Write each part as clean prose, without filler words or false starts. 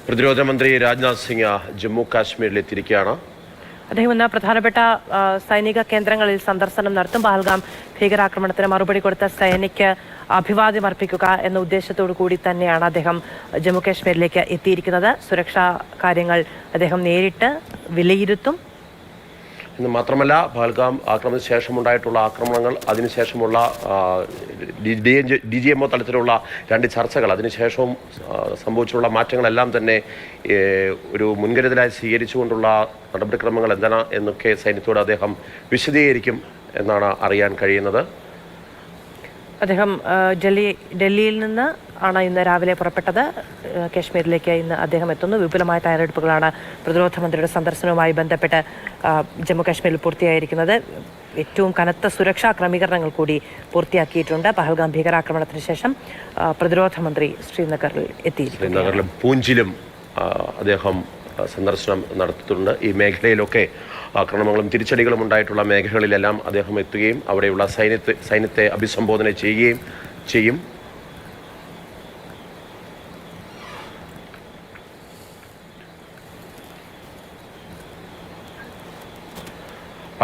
പ്രതിരോധ മന്ത്രി രാജ്നാഥ് സിംഗ് ജമ്മു കാശ്മീരിലെത്തിയിരിക്കുകയാണ്. അദ്ദേഹം ഇന്ന് പ്രധാനപ്പെട്ട സൈനിക കേന്ദ്രങ്ങളിൽ സന്ദർശനം നടത്തും. പഹൽഗാം ഭീകരാക്രമണത്തിന് മറുപടി കൊടുത്ത സൈനിക് അഭിവാദ്യം അർപ്പിക്കുക എന്ന ഉദ്ദേശത്തോടു കൂടി തന്നെയാണ് അദ്ദേഹം ജമ്മു കാശ്മീരിലേക്ക് എത്തിയിരിക്കുന്നത്. സുരക്ഷാ കാര്യങ്ങൾ അദ്ദേഹം നേരിട്ട് വിലയിരുത്തും. എന്ന് മാത്രമല്ല, പഹൽഗാം ആക്രമണത്തിന് ശേഷമുണ്ടായിട്ടുള്ള ആക്രമണങ്ങൾ, അതിനുശേഷമുള്ള DGMO തലത്തിലുള്ള രണ്ട് ചർച്ചകൾ, അതിനുശേഷവും സംഭവിച്ചിട്ടുള്ള മാറ്റങ്ങളെല്ലാം തന്നെ ഒരു മുൻകരുതലായി സ്വീകരിച്ചുകൊണ്ടുള്ള നടപടിക്രമങ്ങൾ എന്താണ് എന്നൊക്കെ സൈന്യത്തോട് അദ്ദേഹം വിശദീകരിക്കും എന്നാണ് അറിയാൻ കഴിയുന്നത്. അദ്ദേഹം ഡൽഹിയിൽ നിന്ന് ആണ് ഇന്ന് രാവിലെ പുറപ്പെട്ടത്. കാശ്മീരിലേക്ക് ഇന്ന് അദ്ദേഹം എത്തുന്നു. വിപുലമായ തയ്യാറെടുപ്പുകളാണ് പ്രതിരോധ മന്ത്രിയുടെ സന്ദർശനവുമായി ബന്ധപ്പെട്ട് ജമ്മു കാശ്മീരിൽ പൂർത്തിയായിരിക്കുന്നത്. ഏറ്റവും കനത്ത സുരക്ഷാ ക്രമീകരണങ്ങൾ കൂടി പൂർത്തിയാക്കിയിട്ടുണ്ട്. പഹൽഗാം ഭീകരാക്രമണത്തിന് ശേഷം പ്രതിരോധ മന്ത്രി ശ്രീനഗറിൽ എത്തിയിരിക്കുന്നു. ശ്രീനഗറിലും പൂഞ്ചിലും അദ്ദേഹം സന്ദർശനം നടത്തിയിട്ടുണ്ട്. ഈ മേഖലയിലൊക്കെ ആക്രമണങ്ങളും തിരിച്ചടികളും ഉണ്ടായിട്ടുള്ള മേഖലകളിലെല്ലാം അദ്ദേഹം എത്തുകയും അവിടെയുള്ള സൈന്യത്തെ അഭിസംബോധന ചെയ്യുകയും ചെയ്യും.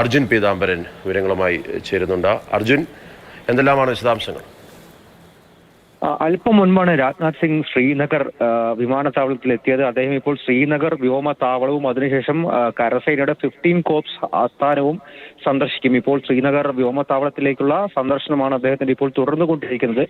അർജുൻ പീതാംബരൻ വിവരങ്ങളുമായി ചേരുന്നുണ്ട്. അർജുൻ, എന്തെല്ലാമാണ് വിശദാംശങ്ങൾ? അല്പം മുൻപാണ് രാജ്നാഥ് സിംഗ് ശ്രീനഗർ വിമാനത്താവളത്തിൽ എത്തിയത്. അദ്ദേഹം ഇപ്പോൾ ശ്രീനഗർ വ്യോമത്താവളവും അതിനുശേഷം കരസേനയുടെ 15 കോർപ്സ് ആസ്ഥാനവും സന്ദർശിക്കും. ഇപ്പോൾ ശ്രീനഗർ വ്യോമത്താവളത്തിലേക്കുള്ള സന്ദർശനമാണ് അദ്ദേഹത്തിന്റെ ഇപ്പോൾ തുടർന്നുകൊണ്ടിരിക്കുന്നത്.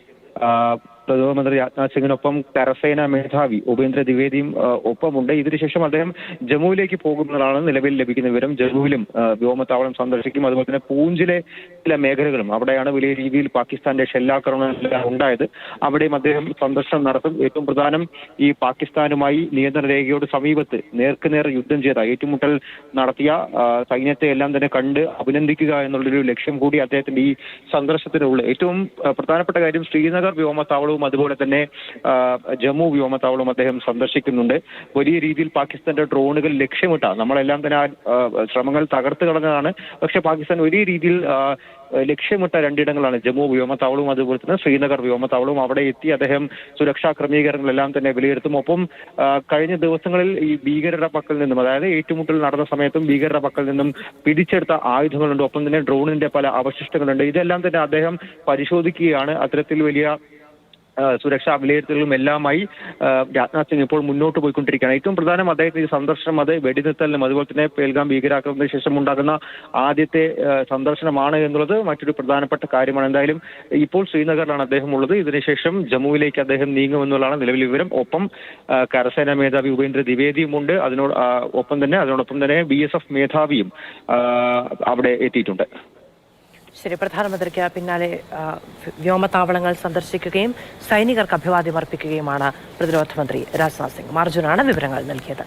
പ്രധാനമന്ത്രി രാജ്നാഥ് സിംഗിനൊപ്പം കരസേന മേധാവി ഉപേന്ദ്ര ദ്വിവേദിയും ഒപ്പമുണ്ട്. ഇതിനുശേഷം അദ്ദേഹം ജമ്മുവിലേക്ക് പോകുന്നതാണ് നിലവിൽ ലഭിക്കുന്ന വിവരം. ജമ്മുവിലും വ്യോമത്താവളം സന്ദർശിക്കും. അതുപോലെ തന്നെ പൂഞ്ചിലെ ചില മേഖലകളും, അവിടെയാണ് വലിയ രീതിയിൽ പാകിസ്ഥാന്റെ ഷെല്ലാക്രമണം ഉണ്ടായത്, അവിടെയും അദ്ദേഹം സന്ദർശനം നടത്തും. ഏറ്റവും പ്രധാനം ഈ പാകിസ്ഥാനുമായി നിയന്ത്രണ രേഖയോട് സമീപത്ത് നേർക്കുനേർ യുദ്ധം ചെയ്ത, ഏറ്റുമുട്ടൽ നടത്തിയ സൈന്യത്തെ എല്ലാം തന്നെ കണ്ട് അഭിനന്ദിക്കുക എന്നുള്ളൊരു ലക്ഷ്യം കൂടി അദ്ദേഹത്തിന്റെ ഈ സന്ദർശനത്തിനുള്ള ഏറ്റവും പ്രധാനപ്പെട്ട കാര്യം. ശ്രീനഗർ വ്യോമത്താവളവും അതുപോലെ തന്നെ ജമ്മു വ്യോമത്താവളവും അദ്ദേഹം സന്ദർശിക്കുന്നുണ്ട്. വലിയ രീതിയിൽ പാകിസ്ഥാന്റെ ഡ്രോണുകൾ ലക്ഷ്യമിട്ട, നമ്മളെല്ലാം തന്നെ ശ്രമങ്ങൾ തകർത്ത് കളഞ്ഞതാണ്. പക്ഷെ പാകിസ്ഥാൻ വലിയ രീതിയിൽ ലക്ഷ്യമിട്ട രണ്ടിടങ്ങളാണ് ജമ്മു വ്യോമത്താവളവും അതുപോലെ തന്നെ ശ്രീനഗർ വ്യോമത്താവളവും. അവിടെ എത്തി അദ്ദേഹം സുരക്ഷാ ക്രമീകരണങ്ങളെല്ലാം തന്നെ വിലയിരുത്തും. ഒപ്പം കഴിഞ്ഞ ദിവസങ്ങളിൽ ഈ ഭീകരരുടെ പക്കൽ നിന്നും, അതായത് ഏറ്റുമുട്ടൽ നടന്ന സമയത്തും ഭീകരരുടെ പക്കൽ നിന്നും പിടിച്ചെടുത്ത ആയുധങ്ങളുണ്ട്, ഒപ്പം തന്നെ ഡ്രോണിന്റെ പല അവശിഷ്ടങ്ങളുണ്ട്. ഇതെല്ലാം തന്നെ അദ്ദേഹം പരിശോധിക്കുകയാണ്. അത്തരത്തിൽ വലിയ സുരക്ഷാ വിലയിരുത്തലുകളും എല്ലാമായി രാജ്നാഥ് സിംഗ് ഇപ്പോൾ മുന്നോട്ട് പോയിക്കൊണ്ടിരിക്കുകയാണ്. ഏറ്റവും പ്രധാനം അദ്ദേഹത്തിന്റെ ഈ സന്ദർശനം അത് വെടിനിർത്തലിനും അതുപോലെ തന്നെ പഹൽഗാം ഭീകരാക്രമണത്തിന് ശേഷം ഉണ്ടാകുന്ന ആദ്യത്തെ സന്ദർശനമാണ് എന്നുള്ളത് മറ്റൊരു പ്രധാനപ്പെട്ട കാര്യമാണ്. എന്തായാലും ഇപ്പോൾ ശ്രീനഗറിലാണ് അദ്ദേഹം ഉള്ളത്. ഇതിനുശേഷം ജമ്മുവിലേക്ക് അദ്ദേഹം നീങ്ങുമെന്നുള്ളതാണ് നിലവിലെ വിവരം. ഒപ്പം കരസേനാ മേധാവി ഉപേന്ദ്ര ദ്വിവേദിയും ഉണ്ട്. അതിനോടൊപ്പം തന്നെ BSF മേധാവിയും അവിടെ എത്തിയിട്ടുണ്ട്. ശരി, പ്രധാനമന്ത്രിക്ക് പിന്നാലെ വ്യോമത്താവളങ്ങൾ സന്ദർശിക്കുകയും സൈനികർക്ക് അഭിവാദ്യം അർപ്പിക്കുകയുമാണ് പ്രതിരോധ മന്ത്രി രാജ്നാഥ് സിംഗ്. അർജുനാണ് വിവരങ്ങൾ നൽകിയത്.